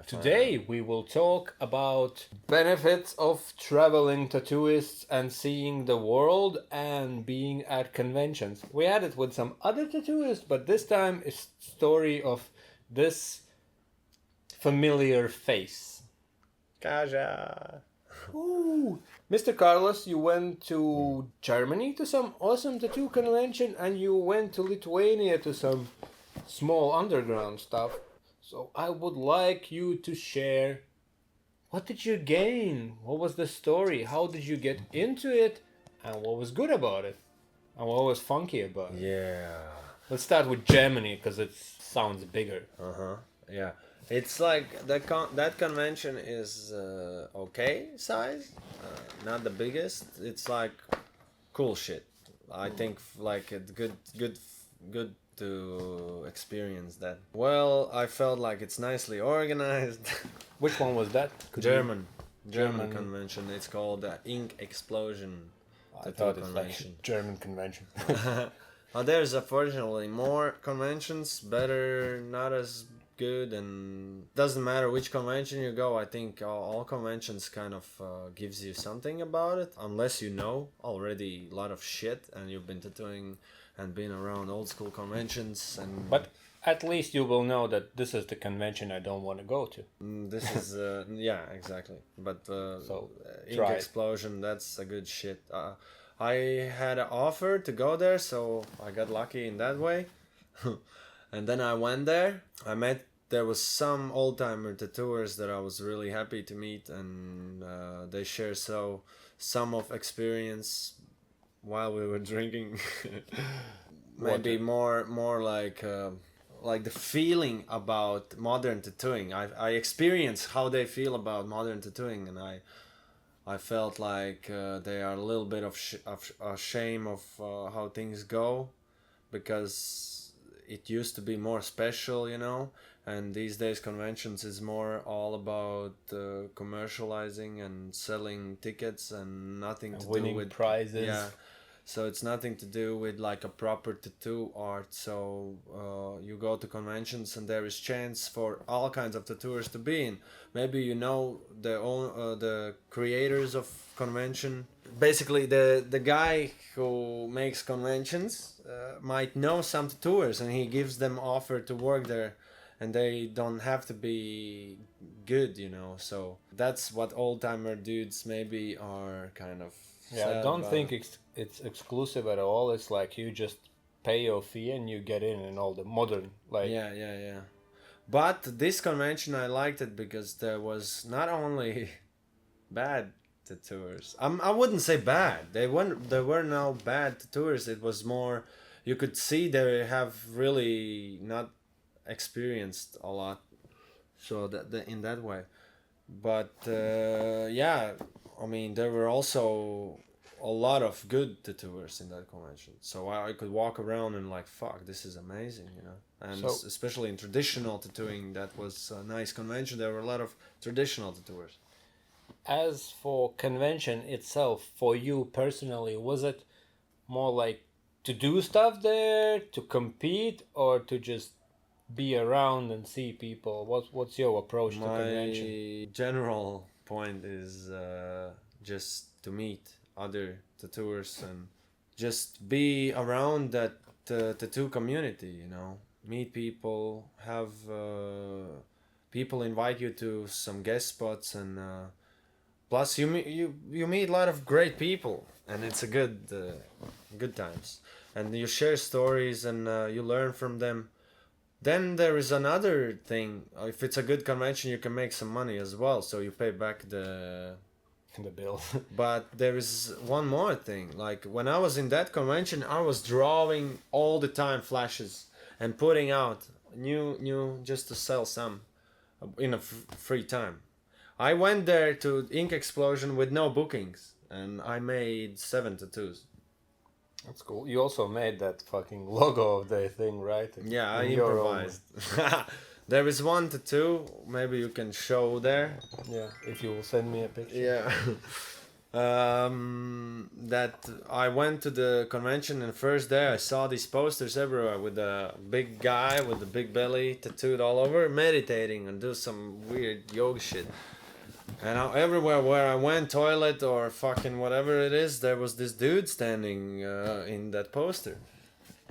Today we will talk about benefits of traveling tattooists and seeing the world and being at conventions. We had it with some other tattooists, but this time it's story of this familiar face. Kaja. Ooh. Mr. Carlos, you went to Germany to some awesome tattoo convention and you went to Lithuania to some small underground stuff. So I would like you to share, what did you gain? What was the story? How did you get into it? And what was good about it? And what was funky about it? Yeah. Let's start with Germany because it sounds bigger. Yeah. It's like that convention is okay size, not the biggest. It's like cool shit. I think like it's good to experience that. Well, I felt like it's nicely organized. Which one was that? German convention. It's called the Ink Explosion I Tattoo thought it's Convention. like German convention. There's unfortunately more conventions, better, not as good, and doesn't matter which convention you go. I think all conventions kind of gives you something about it, unless you know already a lot of shit and you've been tattooing and been around old school conventions. And But at least you will know that this is the convention I don't want to go to. this is yeah, exactly. But So, Ink try it. Explosion, that's a good shit. I had an offer to go there, so I got lucky in that way. And then I went there. There was some old timer tattooers that I was really happy to meet, and they share some of experience while we were drinking. Maybe more like the feeling about modern tattooing. I experienced how they feel about modern tattooing, and I felt like they are a little bit of shame of how things go, because it used to be more special, you know, and these days conventions is more all about commercializing and selling tickets and nothing to Winning do with prizes. Yeah, so it's nothing to do with like a proper tattoo art. So you go to conventions and there is chance for all kinds of tattooers to be in. Maybe you know the creators of convention. Basically, the guy who makes conventions might know some tattooers, and he gives them offer to work there, and they don't have to be good, you know. So that's what old timer dudes maybe are kind of. Yeah, I don't think it's exclusive at all. It's like you just pay your fee and you get in all the modern, like... Yeah. But this convention, I liked it because there was not only bad tattooers. I wouldn't say bad. There were no bad tattooers. It was more, you could see they have really not experienced a lot. So that in that way. But yeah, I mean, there were also a lot of good tattooers in that convention. So I could walk around and like, fuck, this is amazing, you know. And So- especially in traditional tattooing, that was a nice convention. There were a lot of traditional tattooers. As for convention itself, for you personally, was it more like to do stuff there, to compete, or to just be around and see people? What's your approach to convention? My general point is just to meet other tattooers and just be around that tattoo community, you know. Meet people, have people invite you to some guest spots, and plus you meet a lot of great people, and it's a good times, and you share stories, and you learn from them. Then there is another thing. If it's a good convention, you can make some money as well, so you pay back the bill. But there is one more thing. Like when I was in that convention, I was drawing all the time flashes and putting out new just to sell some in a free time. I went there to Ink Explosion with no bookings, and I made 7 tattoos. That's cool. You also made that fucking logo of the thing, right? Yeah, I In your own improvised. There is one tattoo. Maybe you can show there. way. Yeah, if you will send me a picture. Yeah. that I went to the convention and first day I saw these posters everywhere with a big guy with a big belly tattooed all over meditating and do some weird yoga shit. And everywhere where I went, toilet or fucking whatever it is, there was this dude standing in that poster.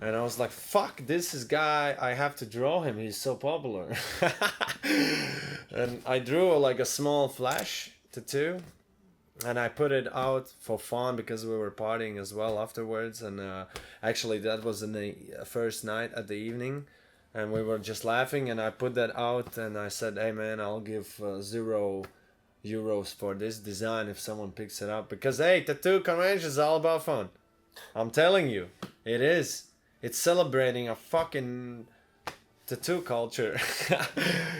And I was like, fuck, this is guy, I have to draw him, he's so popular. And I drew like a small flash tattoo. And I put it out for fun because we were partying as well afterwards. And actually that was in the first night at the evening. And we were just laughing and I put that out and I said, hey man, I'll give €0 for this design if someone picks it up. Because hey, tattoo convention is all about fun. I'm telling you, it is. It's celebrating a fucking tattoo culture.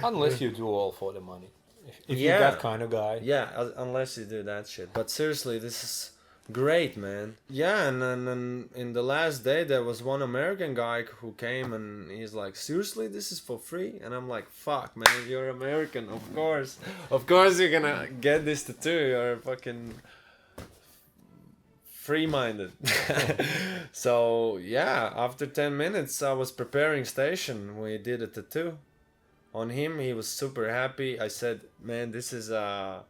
Unless you do all for the money. If Yeah. you're that kind of guy. Yeah, unless you do that shit. But seriously, this is great, man. Yeah, and then in the last day, there was one American guy who came and he's like, seriously, this is for free? And I'm like, fuck, man, you're American, of course. Of course you're gonna get this tattoo. You're fucking free-minded. So, yeah, after 10 minutes, I was preparing station. We did a tattoo on him. He was super happy. I said, man, this is a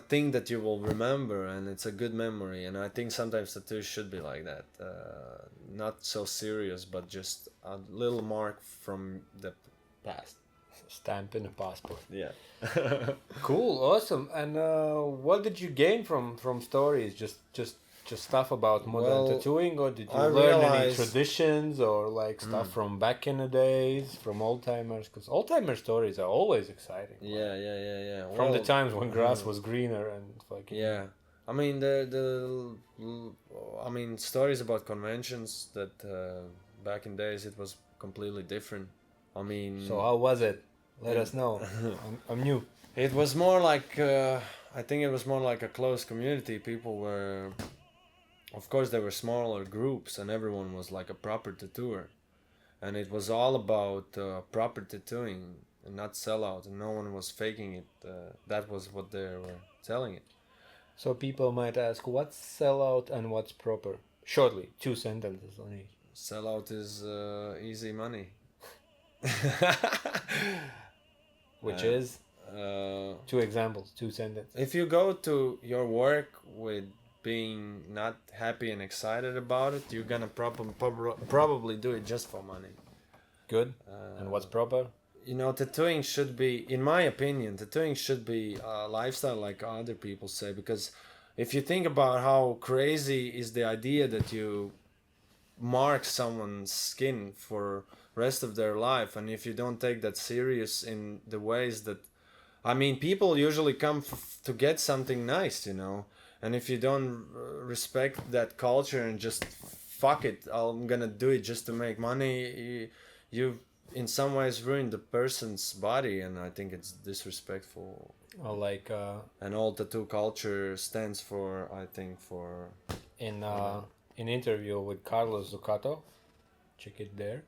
thing that you will remember, and it's a good memory. And I think sometimes tattoos should be like that, not so serious, but just a little mark from the past. Stamp in a passport. Yeah. Cool, awesome. And what did you gain from stories? Just stuff about modern Well, tattooing, or did you I learn any realized- traditions or like stuff from back in the days, from old timers? Because old timer stories are always exciting. Yeah. From the Well, times when grass was greener and fucking. Yeah, I mean I mean stories about conventions that back in days it was completely different. I mean, So how was it? Let us know. I'm new. it was more like I think it was more like a close community. People were, of course, there were smaller groups, and everyone was like a proper tattooer, and it was all about proper tattooing and not sellout, and no one was faking it. That was what they were telling it. So people might ask, what's sellout and what's proper? Shortly, 2 sentences on each. Sellout is easy money. Which is 2 examples, 2 sentences. If you go to your work with being not happy and excited about it, you're gonna probably do it just for money. Good. And what's proper? You know, tattooing should be, in my opinion, tattooing should be a lifestyle like other people say. Because if you think about how crazy is the idea that you mark someone's skin for rest of their life, and if you don't take that serious in the ways that, I mean, people usually come to get something nice, you know, and if you don't respect that culture and just fuck it, I'm gonna do it just to make money, you in some ways ruin the person's body, and I think it's disrespectful. Or like And all tattoo culture stands for, I think, for in interview with Carlos Zuccato, check it there.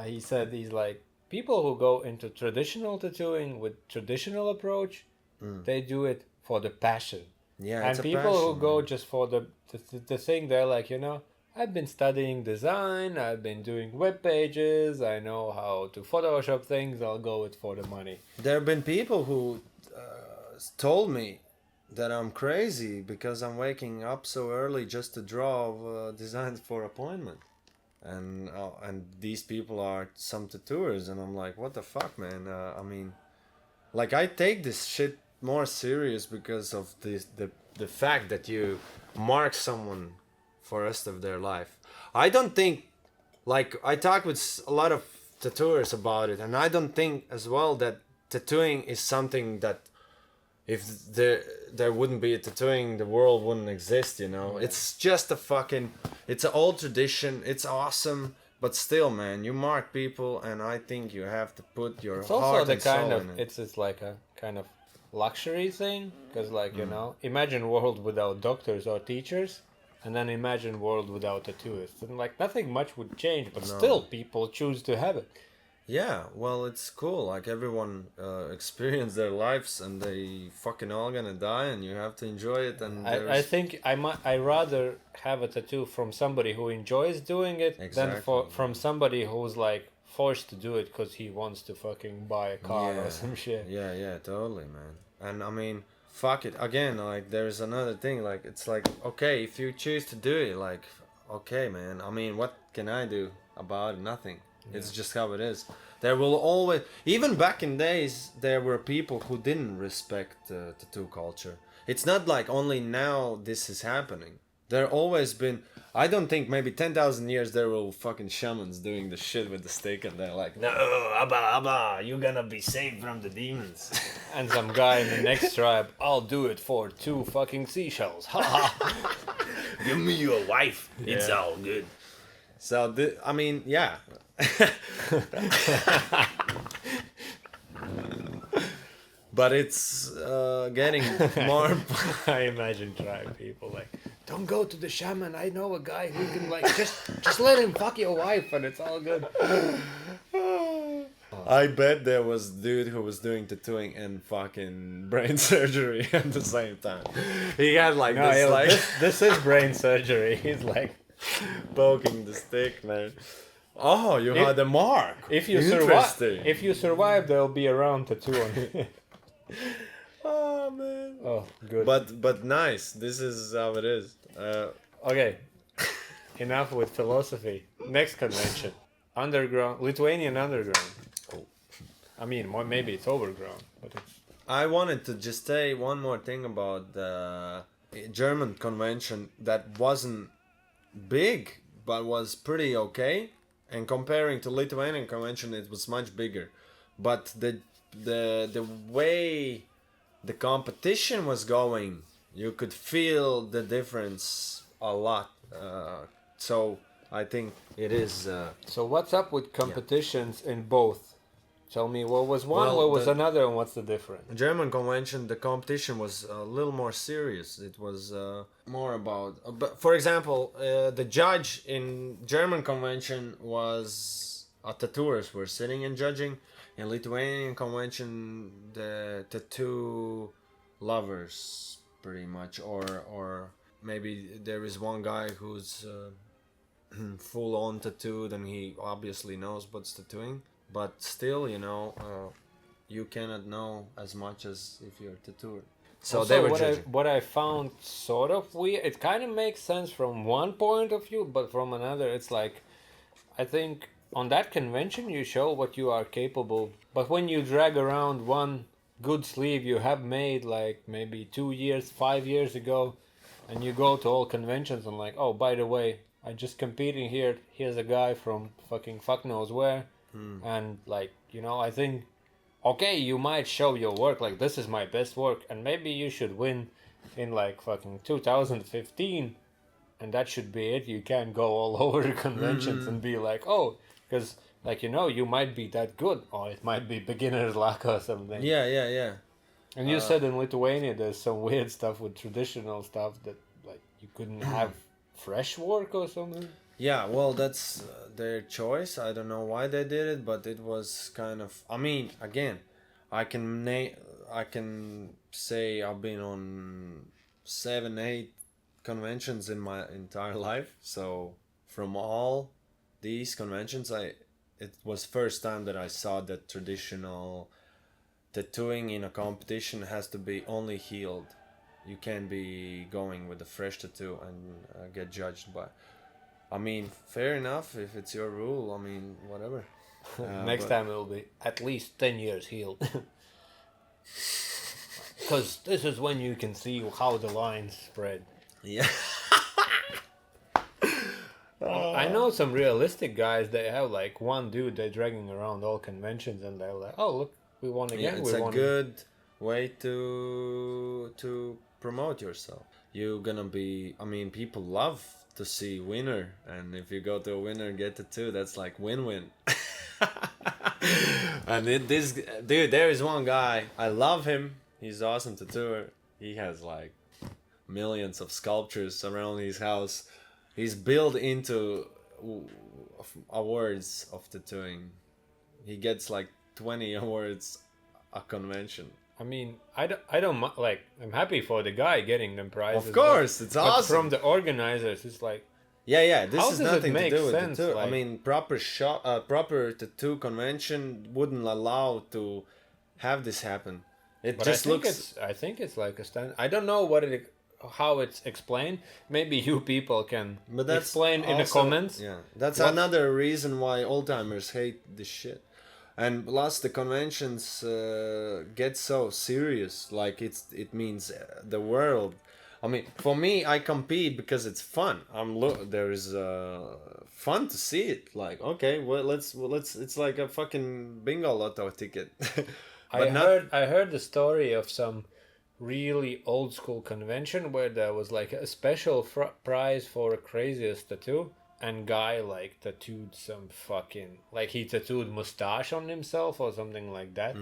He said he's like, people who go into traditional tattooing with traditional approach, they do it for the passion. yeah, And it's a people who passion, go man. just for the thing, they're like, you know, I've been studying design, I've been doing web pages, I know how to Photoshop things, I'll go it for the money. There have been people who told me that I'm crazy because I'm waking up so early just to draw designs for appointment. And these people are some tattooers, and I'm like, what the fuck, man? I mean, like, I take this shit more serious because of the fact that you mark someone for the rest of their life. I don't think, like, I talk with a lot of tattooers about it, and I don't think as well that tattooing is something that if there wouldn't be a tattooing, the world wouldn't exist, you know. Yeah. It's just it's an old tradition, it's awesome, but still, man, you mark people, and I think you have to put your It's also heart the and soul kind of, in it. it's like a kind of luxury thing, because like, you know, imagine a world without doctors or teachers, and then imagine a world without tattooists. And like, nothing much would change, but No. still people choose to have it. Yeah, well, it's cool. Like everyone experience their lives, and they fucking all gonna die, and you have to enjoy it. And I there's think I rather have a tattoo from somebody who enjoys doing it than exactly, from somebody who's like forced to do it because he wants to fucking buy a car yeah, or some shit. yeah, totally, man. And I mean, fuck it. Again, like there's another thing. Like it's like okay, if you choose to do it, like okay, man. I mean, what can I do about it? Nothing. It's just how it is. There will always, even back in days, there were people who didn't respect tattoo culture. It's not like only now this is happening. There always been. I don't think maybe 10,000 years there were fucking shamans doing the shit with the stick, and they're like, no, Abba, Abba, you're gonna be saved from the demons. And some guy in the next tribe, I'll do it for 2 fucking seashells. Ha ha. Give me your wife. It's Yeah. all good. So, I mean, yeah. But it's getting more. I imagine tribe people like, don't go to the shaman. I know a guy who can like just let him fuck your wife and it's all good. I bet there was dude who was doing tattooing and fucking brain surgery at the same time. He had like No, this, yeah, like this is brain surgery. He's like, poking the stick, man. Oh, you had a mark. if you survive, there'll be a round tattoo on you. Oh man. Oh, good. But nice. This is how it is. Okay, enough with philosophy. Next convention, underground, Lithuanian underground. Cool. I mean, maybe it's overground, but it's I wanted to just say one more thing about the German convention that wasn't big but was pretty okay. And comparing to Lithuanian convention, it was much bigger. But the way the competition was going, you could feel the difference a lot. So I think it is. So what's up with competitions in both? Tell me what was one, Well, what was the- another, and what's the difference? German convention, the competition was a little more serious. It was more about, but for example, the judge in German convention was tattooers were sitting and judging. In Lithuanian convention, the tattoo lovers, pretty much, or maybe there is one guy who's full on tattooed and he obviously knows what's tattooing, but still, you cannot know as much as if you're tattooed. So Also, they were judging. what I found sort of weird, it kind of makes sense from one point of view, but from another, it's like, I think on that convention you show what you are capable, but when you drag around one good sleeve you have made like maybe 2 years, 5 years ago, and you go to all conventions and like, oh, by the way, I just competing here. Here's a guy from fucking fuck knows where, and like, I think, okay, you might show your work like this is my best work, and maybe you should win in like fucking 2015, and that should be it. You can't go all over the conventions and be like, oh, because like you might be that good, or it might be beginner's luck or something. Yeah. And you said in Lithuania there's some weird stuff with traditional stuff that like you couldn't have fresh work or something. Yeah, well, that's their choice. I don't know why they did it, but it was kind of. I mean, again, I can say I've been on 7, 8 conventions in my entire life. So from all these conventions, it was first time that I saw that traditional tattooing in a competition has to be only healed. You can't be going with a fresh tattoo and get judged by. I mean, fair enough if it's your rule. I mean, whatever. Next time it'll be at least 10 years healed. Because this is when you can see how the lines spread. Yeah. I know some realistic guys, they have like one dude they're dragging around all conventions and they're like, oh, look, we won again. Yeah, it's we a won. good way to promote yourself. You're gonna be. I mean, people love to see winner, and if you go to a winner and get tattoo, that's like win-win. And this dude, there is one guy. I love him. He's awesome tattooer. He has like millions of sculptures around his house. He's built into awards of tattooing. he gets like 20 awards a convention. I mean, I don't like. I'm happy for the guy getting them prizes. Of course, it's but awesome. from the organizers, it's like, Yeah. This how is does it nothing to make do with sense, tattoo. like- I mean, proper tattoo convention wouldn't allow to have this happen. It but just looks. I think it's like a stand. I don't know how it's explained. Maybe you people can But that's explain in the also- comments. Yeah, that's What- another reason why old timers hate this shit. And plus, the conventions get so serious. Like it means the world. I mean, for me, I compete because it's fun. There is fun to see it. Like, okay, well, let's. It's like a fucking bingo lotto ticket. I heard the story of some really old school convention where there was like a special prize for a craziest tattoo, and guy like tattooed some fucking, like he tattooed mustache on himself or something like that,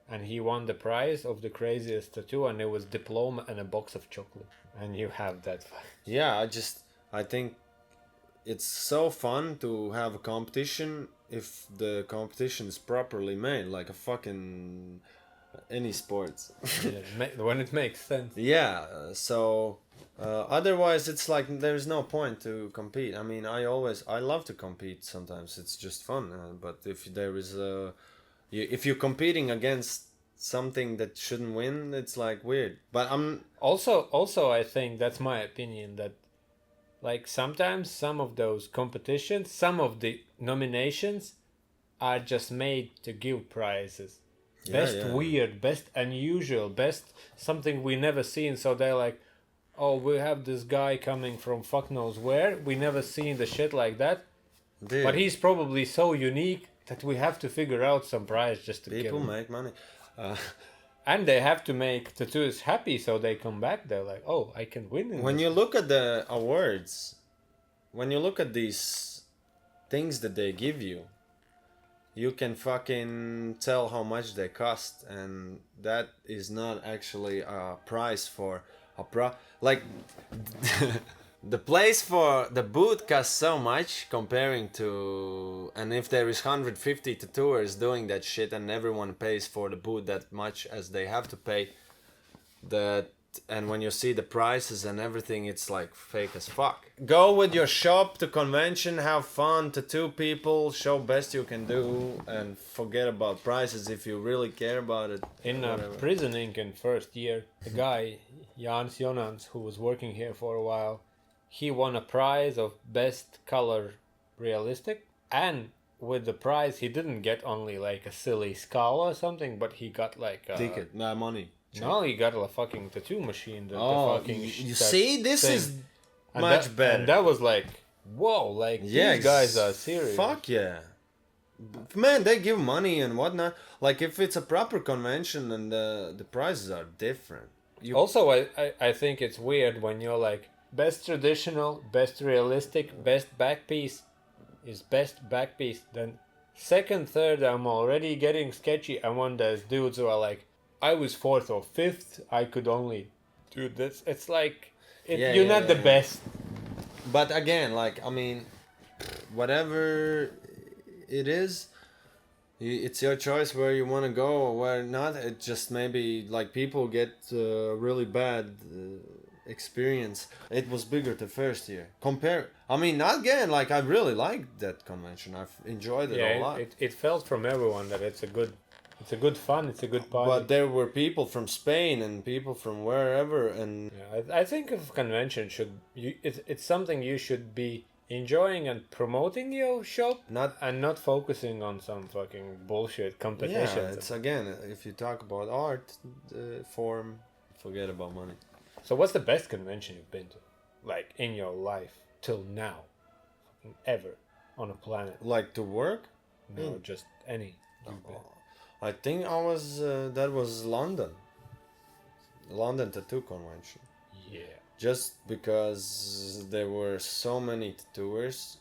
and he won the prize of the craziest tattoo, and it was diploma and a box of chocolate, and you have that. Yeah, I think it's so fun to have a competition if the competition is properly made, like a fucking any sports. When it makes sense. Yeah, so otherwise it's like there's no point to compete. I mean, I love to compete sometimes. It's just fun, but if there is if you're competing against something that shouldn't win, it's like weird. But I'm also I think that's my opinion that like sometimes some of those competitions, some of the nominations are just made to give prizes. Best weird, best unusual, best something we never seen. So they're like, oh, we have this guy coming from fuck knows where. We never seen the shit like that. Dude, But he's probably so unique that we have to figure out some prize just to give people him. make money. And they have to make tattooers happy so they come back. They're like, oh, I can win. When you look at the awards, when you look at these things that they give you, you can fucking tell how much they cost, and that is not actually a price for a like the place for the booth costs so much comparing to, and if there is 150 tattooers doing that shit and everyone pays for the booth that much as they have to pay, that, and when you see the prices and everything, it's like fake as fuck. Go with your shop to convention, have fun, tattoo people, show best you can do, and forget about prices if you really care about it. In whatever. Prison Inc. in first year, the guy, Jans Jonans, who was working here for a while, he won a prize of best color realistic, and with the prize he didn't get only like a silly skull or something, but he got like a Ticket, money. no, he got a fucking tattoo machine. The fucking you that see, this thing. is And much that, better. And that was like, whoa, like these guys are serious. Fuck yeah. Man, they give money and whatnot. Like if it's a proper convention and the prices are different. Also, I think it's weird when you're like, best traditional, best realistic, best back piece is best back piece. Then second, third, I'm already getting sketchy. And when there's dudes who are like, I was fourth or fifth, I could only do this. It's like, you're not the best. But again, like, I mean, whatever it is, it's your choice where you want to go or where not. It just maybe, like, people get really bad experience. It was bigger the first year. I mean, again, like, I really liked that convention. I've enjoyed it a lot. It felt from everyone that it's a good fun, it's a good party. But there were people from Spain and people from wherever, and yeah, I think a convention it's something you should be enjoying and promoting your shop, not focusing on some fucking bullshit competition. yeah, it's again, if you talk about art form, forget about money. So what's the best convention you've been to, like in your life till now, ever on a planet? Like to work? No, just any. you've been. I think I was that was London Tattoo Convention. Yeah. Just because there were so many tattooers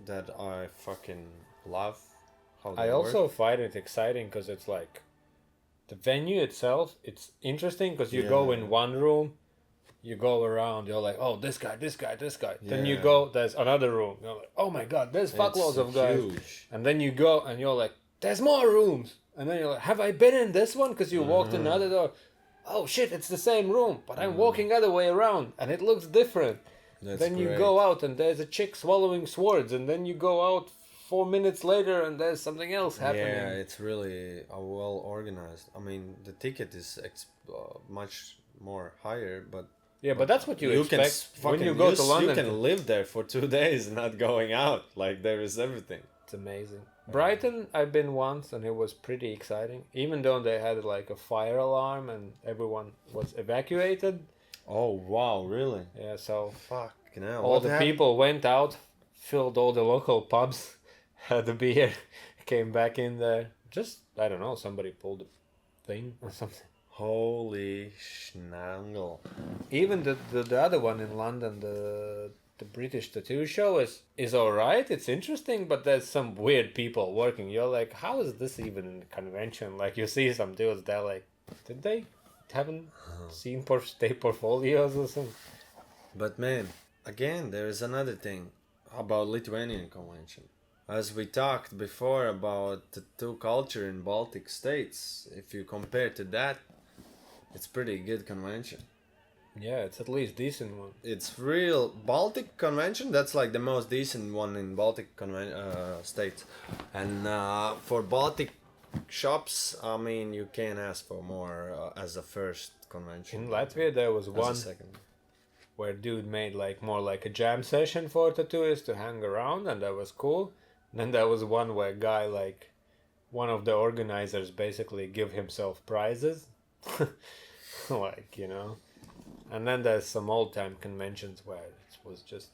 that I fucking love how they I also work. find it exciting because it's like the venue itself. It's interesting because you go in one room, you go around, you're like, oh, this guy. Then you Yeah. go, there's another room. You're like, oh my god, there's fuckloads of guys. Huge. And then you go and you're like, there's more rooms. And then you're like, have I been in this one? Because you walked in another door. Oh shit, it's the same room, but I'm walking other way around and it looks different. That's then you great. go out and there's a chick swallowing swords, and then you go out 4 minutes later and there's something else happening. Yeah, it's really well organized. I mean, the ticket is much more higher, but Yeah, but that's what you expect when you go to London. You can live there for 2 days not going out. Like, there is everything. It's amazing. Brighton, I've been once and it was pretty exciting. Even though they had like a fire alarm and everyone was evacuated. Oh, wow, really? Yeah, so Fucking hell. all the people went out, filled all the local pubs, had a beer, came back in there. Just, I don't know, somebody pulled a thing or something. Holy schnangle. Even the other one in London, the British tattoo show is alright, it's interesting, but there's some weird people working. You're like, how is this even in the convention? Like, you see some dudes, they're like, did they haven't seen state portfolios or something? But man, again, there is another thing about Lithuanian convention. As we talked before about tattoo culture in Baltic states, if you compare to that, it's pretty good convention. Yeah, it's at least decent one. It's real Baltic convention. That's like the most decent one in Baltic states. And for Baltic shops, I mean, you can't ask for more as a first convention. In Latvia, there was As one a second. where dude made like more like a jam session for tattooists to hang around, and that was cool. And then there was one where guy, like, one of the organizers basically give himself prizes. Like, you know. And then there's some old-time conventions where it was just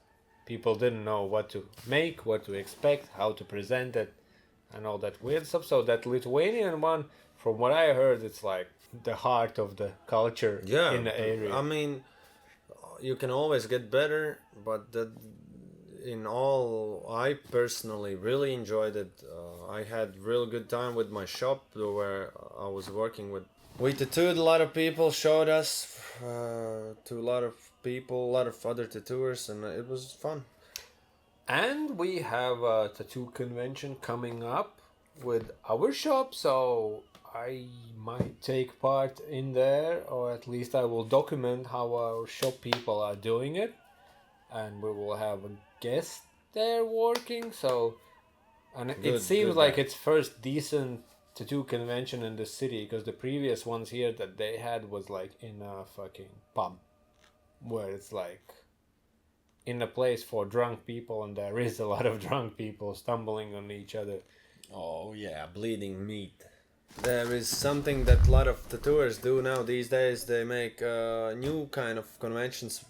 people didn't know what to make, what to expect, how to present it, and all that weird stuff. So that Lithuanian one, from what I heard, it's like the heart of the culture in the area. I mean, you can always get better, but in all, I personally really enjoyed it. I had real good time with my shop where I was working with. We tattooed a lot of people, showed us to a lot of people, a lot of other tattooers, and it was fun. And we have a tattoo convention coming up with our shop, so I might take part in there, or at least I will document how our shop people are doing it. And we will have a guest there working, so... And it seems like it's first decent tattoo convention in the city, because the previous ones here that they had was like in a fucking pub, where it's like in a place for drunk people, and there is a lot of drunk people stumbling on each other. Oh yeah, bleeding meat. There is something that a lot of tattooers do now these days. They make new kind of conventions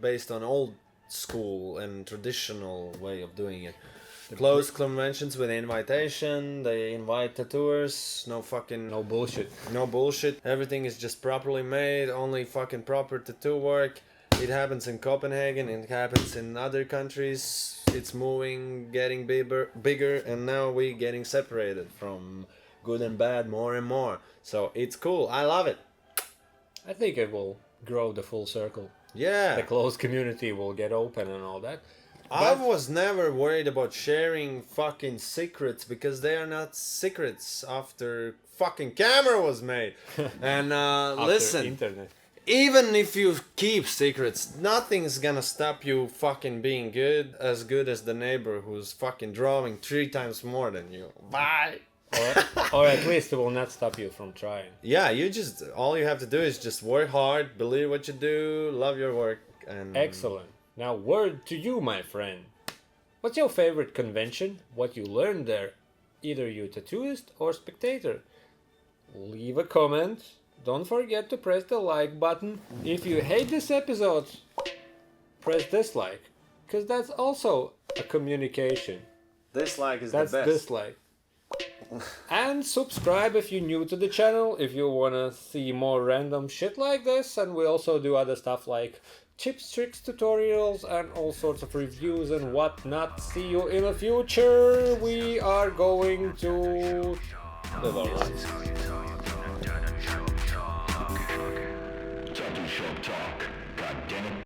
based on old school and traditional way of doing it. Closed conventions with invitation. They invite tattooers. No bullshit. No bullshit. Everything is just properly made. Only fucking proper tattoo work. It happens in Copenhagen. It happens in other countries. It's moving, getting bigger, and now we getting separated from good and bad more and more. So it's cool. I love it. I think it will grow the full circle. Yeah. The closed community will get open and all that. I was never worried about sharing fucking secrets, because they are not secrets after fucking camera was made. And listen, internet. even if you keep secrets, nothing's gonna stop you fucking being good as the neighbor who's fucking drawing 3 times more than you. Bye. Or at least it will not stop you from trying. Yeah, all you have to do is just work hard, believe what you do, love your work, and... Excellent. Now, word to you, my friend. What's your favorite convention? What you learned there? Either you tattooist or spectator? Leave a comment. Don't forget to press the like button. If you hate this episode, press dislike, because that's also a communication. Dislike is That's the best. dislike. And subscribe if you're new to the channel, if you wanna see more random shit like this. And we also do other stuff like tips, tricks, tutorials, and all sorts of reviews and whatnot. See you in the future. We are going to live our lives. Tattoo shop talk. God damn it.